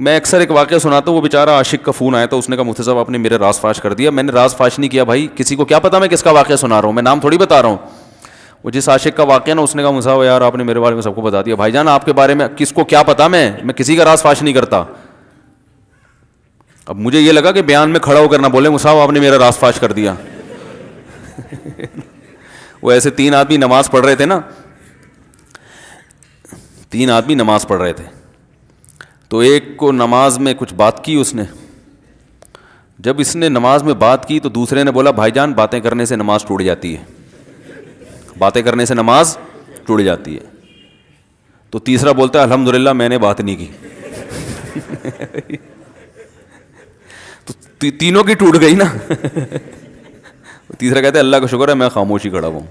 میں اکثر ایک واقعہ سناتا ہوں, وہ بیچارہ عاشق کا فون آیا تو اس نے کہا مفتی صاحب آپ نے میرے راز فاش کر دیا. میں نے راز فاش نہیں کیا بھائی, کسی کو کیا پتا میں کس کا واقعہ سنا رہا ہوں, میں نام تھوڑی بتا رہا ہوں. وہ جس عاشق کا واقعہ نا, اس نے کہا مفتی صاحب یار آپ نے میرے بارے میں سب کو بتا دیا. بھائی جان آپ کے بارے میں کس کو کیا پتا, میں کسی کا راز فاش نہیں کرتا. اب مجھے یہ لگا کہ بیان میں کھڑا ہو کر نہ بولے مفتی صاحب آپ نے میرا راز فاش کر دیا. وہ ایسے 3 آدمی نماز پڑھ رہے تھے نا, 3 آدمی نماز پڑھ رہے تھے, تو ایک کو نماز میں کچھ بات کی اس نے. جب اس نے نماز میں بات کی تو دوسرے نے بولا بھائی جان باتیں کرنے سے نماز ٹوٹ جاتی ہے, باتیں کرنے سے نماز ٹوٹ جاتی ہے. تو تیسرا بولتا ہے الحمدللہ میں نے بات نہیں کی. تو تینوں کی ٹوٹ گئی نا. تیسرا کہتا ہے اللہ کا شکر ہے میں خاموشی کھڑا ہوں.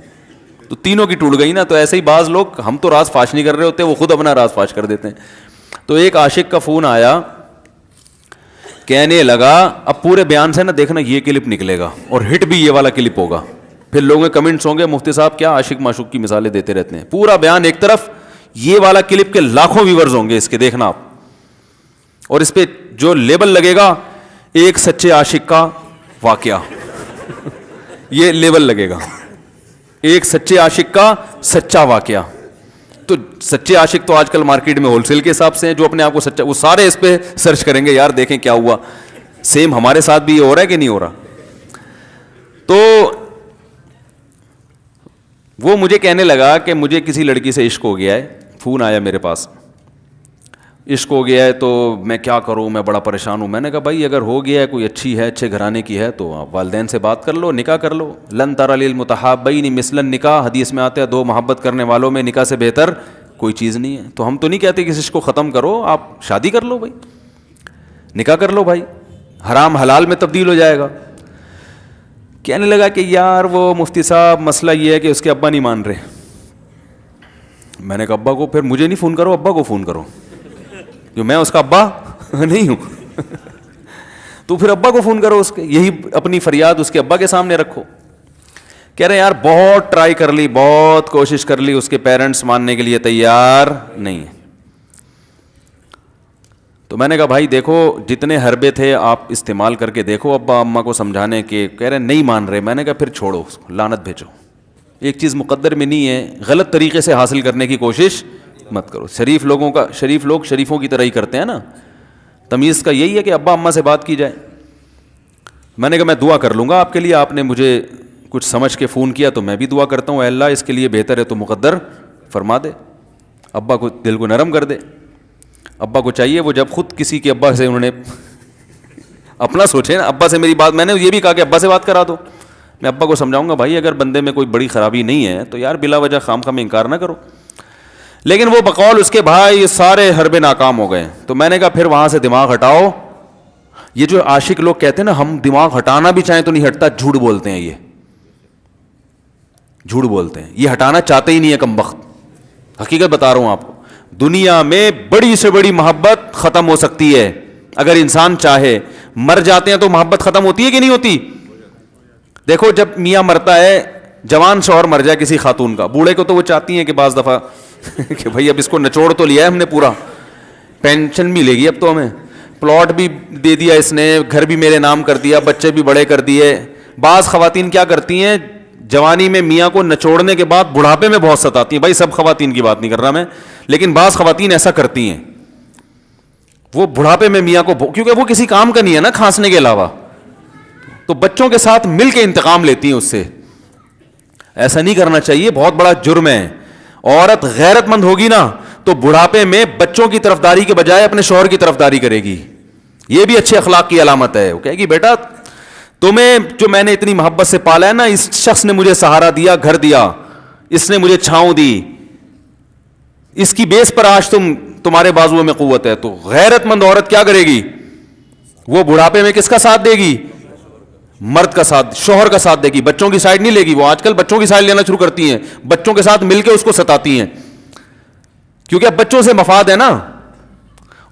تو تینوں کی ٹوٹ گئی نا. تو ایسے ہی بعض لوگ, ہم تو راز فاش نہیں کر رہے ہوتے, وہ خود اپنا راز فاش کر دیتے ہیں. تو ایک عاشق کا فون آیا, کہنے لگا اب پورے بیان سے نا دیکھنا یہ کلپ نکلے گا اور ہٹ بھی یہ والا کلپ ہوگا. پھر لوگوں کے کمنٹس ہوں گے مفتی صاحب کیا عاشق معشوق کی مثالیں دیتے رہتے ہیں. پورا بیان ایک طرف, یہ والا کلپ کے لاکھوں ویورز ہوں گے اس کے, دیکھنا آپ. اور اس پہ جو لیبل لگے گا ایک سچے عاشق کا واقعہ, یہ لیبل لگے گا, ایک سچے عاشق کا سچا واقعہ. تو سچے عاشق تو آج کل مارکیٹ میں ہول سیل کے حساب سے ہیں, جو اپنے آپ کو سچا, وہ سارے اس پہ سرچ کریں گے یار دیکھیں کیا ہوا, سیم ہمارے ساتھ بھی یہ ہو رہا ہے کہ نہیں ہو رہا. تو وہ مجھے کہنے لگا کہ مجھے کسی لڑکی سے عشق ہو گیا ہے, فون آیا میرے پاس, عشق ہو گیا ہے تو میں کیا کروں, میں بڑا پریشان ہوں. میں نے کہا بھائی اگر ہو گیا ہے, کوئی اچھی ہے, اچھے گھرانے کی ہے, تو آپ والدین سے بات کر لو, نکاح کر لو. لن تری للمتحابین مثل النکاح, حدیث میں آتا ہے 2 محبت کرنے والوں میں نکاح سے بہتر کوئی چیز نہیں ہے. تو ہم تو نہیں کہتے کہ اس کو ختم کرو, آپ شادی کر لو بھائی, نکاح کر لو بھائی, حرام حلال میں تبدیل ہو جائے گا. کہنے لگا کہ یار وہ مفتی صاحب مسئلہ یہ ہے کہ اس کے ابا نہیں مان رہے. میں نے کہا ابا کو, پھر مجھے نہیں فون کرو, ابا کو فون کرو, جو میں اس کا ابا نہیں ہوں. تو پھر ابا کو فون کرو اس کے, یہی اپنی فریاد اس کے ابا کے سامنے رکھو. کہہ رہے یار بہت ٹرائی کر لی, بہت کوشش کر لی, اس کے پیرنٹس ماننے کے لیے تیار نہیں ہیں. تو میں نے کہا بھائی دیکھو جتنے حربے تھے آپ استعمال کر کے دیکھو ابا اماں کو سمجھانے کے, کہہ رہے نہیں مان رہے. میں نے کہا پھر چھوڑو اس کو, لعنت بھیجو. ایک چیز مقدر میں نہیں ہے, غلط طریقے سے حاصل کرنے کی کوشش مت کرو. شریف لوگ شریفوں کی طرح ہی کرتے ہیں نا. تمیز کا یہی ہے کہ ابا اماں سے بات کی جائے. میں نے کہا میں دعا کر لوں گا آپ کے لیے, آپ نے مجھے کچھ سمجھ کے فون کیا تو میں بھی دعا کرتا ہوں, اے اللہ اس کے لیے بہتر ہے تو مقدر فرما دے, ابا کو دل کو نرم کر دے. ابا کو چاہیے وہ جب خود کسی کے ابا سے انہوں نے اپنا سوچے نا, ابا سے میری بات, میں نے یہ بھی کہا کہ ابا سے بات کرا دو. میں ابا کو سمجھاؤں گا بھائی اگر بندے میں کوئی بڑی خرابی نہیں ہے تو یار بلا وجہ خام خواہ میں انکار نہ کرو. لیکن وہ بقول اس کے بھائی یہ سارے حربے ناکام ہو گئے. تو میں نے کہا پھر وہاں سے دماغ ہٹاؤ. یہ جو عاشق لوگ کہتے ہیں نا ہم دماغ ہٹانا بھی چاہیں تو نہیں ہٹتا, جھوٹ بولتے ہیں, یہ جھوٹ بولتے ہیں, یہ ہٹانا چاہتے ہی نہیں ہے کمبخت. حقیقت بتا رہا ہوں آپ کو, دنیا میں بڑی سے بڑی محبت ختم ہو سکتی ہے اگر انسان چاہے. مر جاتے ہیں تو محبت ختم ہوتی ہے کہ نہیں ہوتی؟ دیکھو جب میاں مرتا ہے, جوان شوہر مر جائے کسی خاتون کا, بوڑھے کو تو وہ چاہتی ہیں کہ بعض دفعہ کہ بھائی اب اس کو نچوڑ تو لیا ہے ہم نے, پورا پینشن ملے گی اب تو ہمیں, پلاٹ بھی دے دیا اس نے, گھر بھی میرے نام کر دیا, بچے بھی بڑے کر دیے. بعض خواتین کیا کرتی ہیں, جوانی میں میاں کو نچوڑنے کے بعد بڑھاپے میں بہت ستاتی ہیں. بھائی سب خواتین کی بات نہیں کر رہا میں, لیکن بعض خواتین ایسا کرتی ہیں, وہ بڑھاپے میں میاں کو, کیونکہ وہ کسی کام کا نہیں ہے نا کھانسنے کے علاوہ, تو بچوں کے ساتھ مل کے انتقام لیتی ہیں اس سے. ایسا نہیں کرنا چاہیے, بہت بڑا جرم ہے. عورت غیرت مند ہوگی نا تو بڑھاپے میں بچوں کی طرفداری کے بجائے اپنے شوہر کی طرفداری کرے گی. یہ بھی اچھے اخلاق کی علامت ہے. وہ کہے گی بیٹا تمہیں جو میں نے اتنی محبت سے پالا ہے نا, اس شخص نے مجھے سہارا دیا, گھر دیا, اس نے مجھے چھاؤں دی, اس کی بیس پر آج تمہارے بازوؤں میں قوت ہے. تو غیرت مند عورت کیا کرے گی, وہ بڑھاپے میں کس کا ساتھ دے گی, مرد کا ساتھ, شوہر کا ساتھ دے گی, بچوں کی سائڈ نہیں لے گی. وہ آج کل بچوں کی سائڈ لینا شروع کرتی ہیں, بچوں کے ساتھ مل کے اس کو ستاتی ہیں, کیونکہ اب بچوں سے مفاد ہے نا.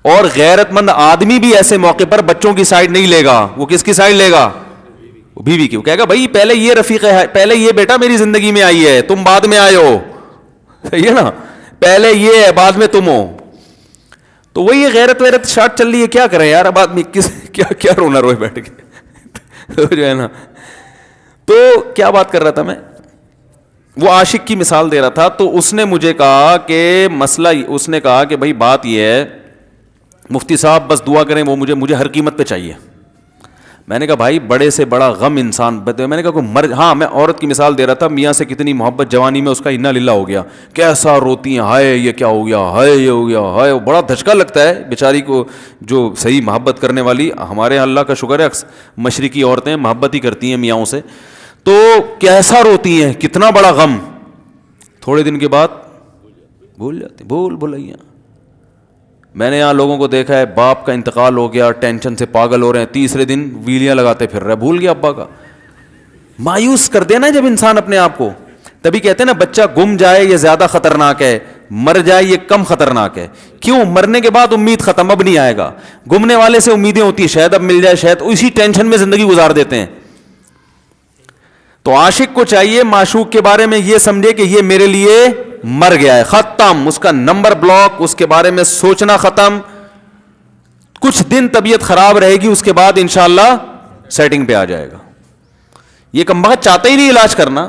اور غیرت مند آدمی بھی ایسے موقع پر بچوں کی سائڈ نہیں لے گا. وہ کس کی سائڈ لے گا, بیوی کی. وہ کہے گا بھائی پہلے یہ رفیق ہے, پہلے یہ بیٹا میری زندگی میں آئی ہے, تم بعد میں آئے ہو, صحیح ہے نا, پہلے یہ ہے بعد میں تم ہو. تو وہی غیرت ویرت شارٹ چل رہی ہے, کیا کریں یار, اب آدمی کیا رونا روئے بیٹھ کے تو جو ہے نا. تو کیا بات کر رہا تھا میں, وہ عاشق کی مثال دے رہا تھا. تو اس نے مجھے کہا کہ مسئلہ, اس نے کہا کہ بھائی بات یہ ہے مفتی صاحب بس دعا کریں, وہ مجھے ہر قیمت پہ چاہیے. میں نے کہا بھائی بڑے سے بڑا غم انسان, میں نے کہا کوئی ہاں میں عورت کی مثال دے رہا تھا, میاں سے کتنی محبت جوانی میں اس کا انا للہ ہو گیا, کیسا روتی ہیں, ہائے یہ کیا ہو گیا, ہائے یہ ہو گیا, ہائے, بڑا دھچکا لگتا ہے بیچاری کو. جو صحیح محبت کرنے والی, ہمارے یہاں اللہ کا شکر ہے مشرقی عورتیں محبت ہی کرتی ہیں میاں سے, تو کیسا روتی ہیں, کتنا بڑا غم. تھوڑے دن کے بعد بھول جاتی, بھلائیاں. میں نے یہاں لوگوں کو دیکھا ہے, باپ کا انتقال ہو گیا, ٹینشن سے پاگل ہو رہے ہیں, تیسرے دن ویلیاں لگاتے پھر رہے, بھول گیا ابا کا. مایوس کر دینا جب انسان اپنے آپ کو. تبھی کہتے ہیں نا بچہ گم جائے یہ زیادہ خطرناک ہے, مر جائے یہ کم خطرناک ہے. کیوں؟ مرنے کے بعد امید ختم, اب نہیں آئے گا. گمنے والے سے امیدیں ہوتی ہیں, شاید اب مل جائے, شاید, اسی ٹینشن میں زندگی گزار دیتے ہیں. تو عاشق کو چاہیے معشوق کے بارے میں یہ سمجھے کہ یہ میرے لیے مر گیا ہے, ختم, اس کا نمبر بلاک, اس کے بارے میں سوچنا ختم. کچھ دن طبیعت خراب رہے گی, اس کے بعد انشاءاللہ سیٹنگ پہ آ جائے گا. یہ کمبخت چاہتا ہی نہیں علاج کرنا,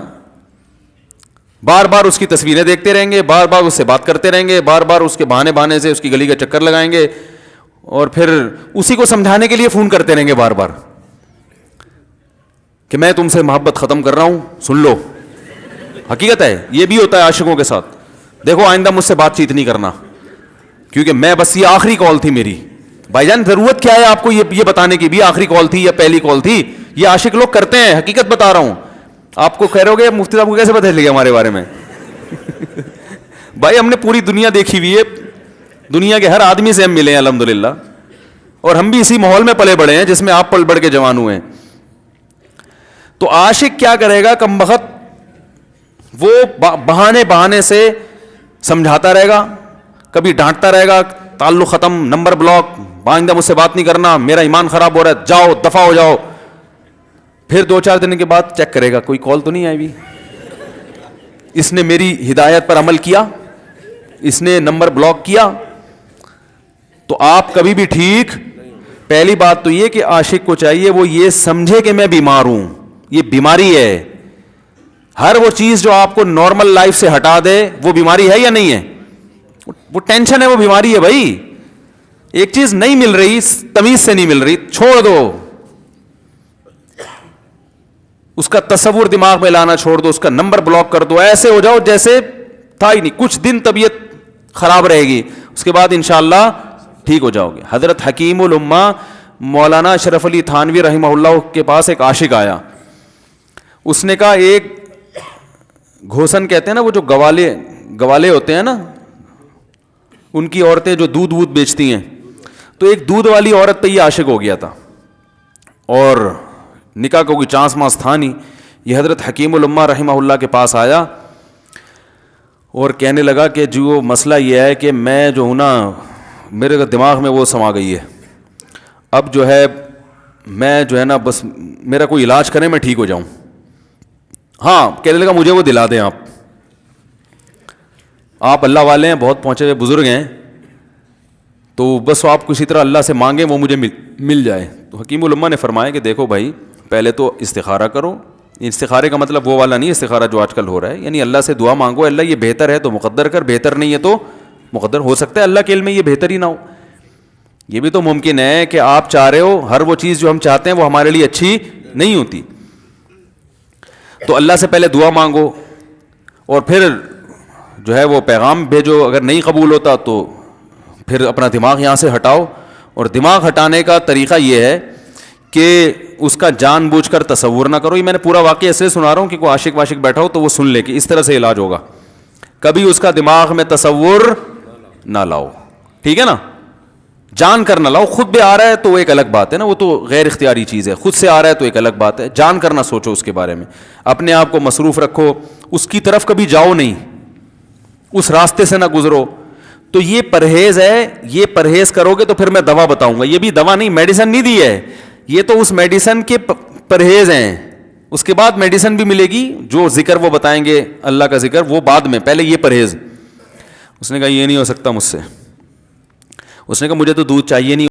بار بار اس کی تصویریں دیکھتے رہیں گے, بار بار اس سے بات کرتے رہیں گے, بار بار اس کے بہانے سے اس کی گلی کا چکر لگائیں گے, اور پھر اسی کو سمجھانے کے لیے فون کرتے رہیں گے بار بار کہ میں تم سے محبت ختم کر رہا ہوں, سن لو. حقیقت ہے, یہ بھی ہوتا ہے عاشقوں کے ساتھ. دیکھو آئندہ مجھ سے بات چیت نہیں کرنا, کیونکہ میں بس یہ آخری کال تھی میری. بھائی جان ضرورت کیا ہے آپ کو یہ بتانے کی بھی آخری کال تھی یا پہلی کال تھی؟ یہ عاشق لوگ کرتے ہیں, حقیقت بتا رہا ہوں. آپ کو کہہ رہے ہو گے مفتی صاحب کو کیسے پتہ چل گیا ہمارے بارے میں؟ بھائی ہم نے پوری دنیا دیکھی ہوئی ہے, دنیا کے ہر آدمی سے ہم ملے ہیں الحمدللہ, اور ہم بھی اسی ماحول میں پلے بڑے ہیں جس میں آپ پل بڑھ کے جوان ہوئے ہیں. تو عاشق کیا کرے گا کمبخت, وہ بہانے سے سمجھاتا رہے گا, کبھی ڈانٹتا رہے گا, تعلق ختم, نمبر بلاک, آئندہ مجھ سے بات نہیں کرنا, میرا ایمان خراب ہو رہا ہے, جاؤ دفع ہو جاؤ. پھر 2-4 دن کے بعد چیک کرے گا کوئی کال تو نہیں آئی بھی, اس نے میری ہدایت پر عمل کیا, اس نے نمبر بلاک کیا. تو آپ کبھی بھی ٹھیک. پہلی بات تو یہ کہ عاشق کو چاہیے وہ یہ سمجھے کہ میں بیمار ہوں, یہ بیماری ہے. ہر وہ چیز جو آپ کو نارمل لائف سے ہٹا دے وہ بیماری ہے یا نہیں ہے؟ وہ ٹینشن ہے, وہ بیماری ہے بھائی. ایک چیز نہیں مل رہی, تمیز سے نہیں مل رہی, چھوڑ دو, اس کا تصور دماغ میں لانا چھوڑ دو, اس کا نمبر بلاک کر دو, ایسے ہو جاؤ جیسے تھا ہی نہیں. کچھ دن طبیعت خراب رہے گی, اس کے بعد انشاءاللہ ٹھیک ہو جاؤ گے. حضرت حکیم الامہ مولانا اشرف علی تھانوی رحمہ اللہ کے پاس ایک عاشق آیا. اس نے کہا ایک گھوسن کہتے ہیں نا, وہ جو گوالے ہوتے ہیں نا, ان کی عورتیں جو دودھ بیچتی ہیں, تو ایک دودھ والی عورت پہ یہ عاشق ہو گیا تھا, اور نکاح کا کوئی چانس مانس تھا نہیں. یہ حضرت حکیم الامہ رحمہ اللہ کے پاس آیا اور کہنے لگا کہ جو مسئلہ یہ ہے کہ میں جو ہوں نا, میرے دماغ میں وہ سما گئی ہے, اب جو ہے میں جو ہے نا بس میرا کوئی علاج کریں میں ٹھیک ہو جاؤں. ہاں, کہنے لگا مجھے وہ دلا دیں آپ اللہ والے ہیں, بہت پہنچے ہوئے بزرگ ہیں, تو بس آپ کسی طرح اللہ سے مانگیں وہ مجھے مل جائے. تو حکیم الامہ نے فرمایا کہ دیکھو بھائی, پہلے تو استخارہ کرو. استخارے کا مطلب وہ والا نہیں استخارہ جو آج کل ہو رہا ہے, یعنی اللہ سے دعا مانگو, اللہ یہ بہتر ہے تو مقدر کر, بہتر نہیں ہے تو مقدر. ہو سکتا ہے اللہ کے علم میں یہ بہتر ہی نہ ہو, یہ بھی تو ممکن ہے کہ آپ چاہ رہے ہو ہر وہ چیز جو ہم چاہتے ہیں وہ ہمارے لیے اچھی نہیں ہوتی. تو اللہ سے پہلے دعا مانگو, اور پھر جو ہے وہ پیغام بھیجو. اگر نہیں قبول ہوتا تو پھر اپنا دماغ یہاں سے ہٹاؤ. اور دماغ ہٹانے کا طریقہ یہ ہے کہ اس کا جان بوجھ کر تصور نہ کرو. یہ میں نے پورا واقعہ ایسے سنا رہا ہوں کہ کوئی عاشق واشق بیٹھا ہو تو وہ سن لے کہ اس طرح سے علاج ہوگا. کبھی اس کا دماغ میں تصور نہ لاؤ, ٹھیک ہے نا, جان کر نہ لاؤ. خود بھی آ رہا ہے تو وہ ایک الگ بات ہے نا, وہ تو غیر اختیاری چیز ہے. خود سے آ رہا ہے تو ایک الگ بات ہے, جان کر نہ سوچو اس کے بارے میں, اپنے آپ کو مصروف رکھو, اس کی طرف کبھی جاؤ نہیں, اس راستے سے نہ گزرو. تو یہ پرہیز ہے, یہ پرہیز کرو گے تو پھر میں دوا بتاؤں گا. یہ بھی دوا نہیں, میڈیسن نہیں دی ہے, یہ تو اس میڈیسن کے پرہیز ہیں. اس کے بعد میڈیسن بھی ملے گی, جو ذکر وہ بتائیں گے اللہ کا ذکر وہ بعد میں, پہلے یہ پرہیز. اس نے کہا یہ نہیں ہو سکتا مجھ سے. اس نے کہا مجھے تو دودھ چاہیے نہیں.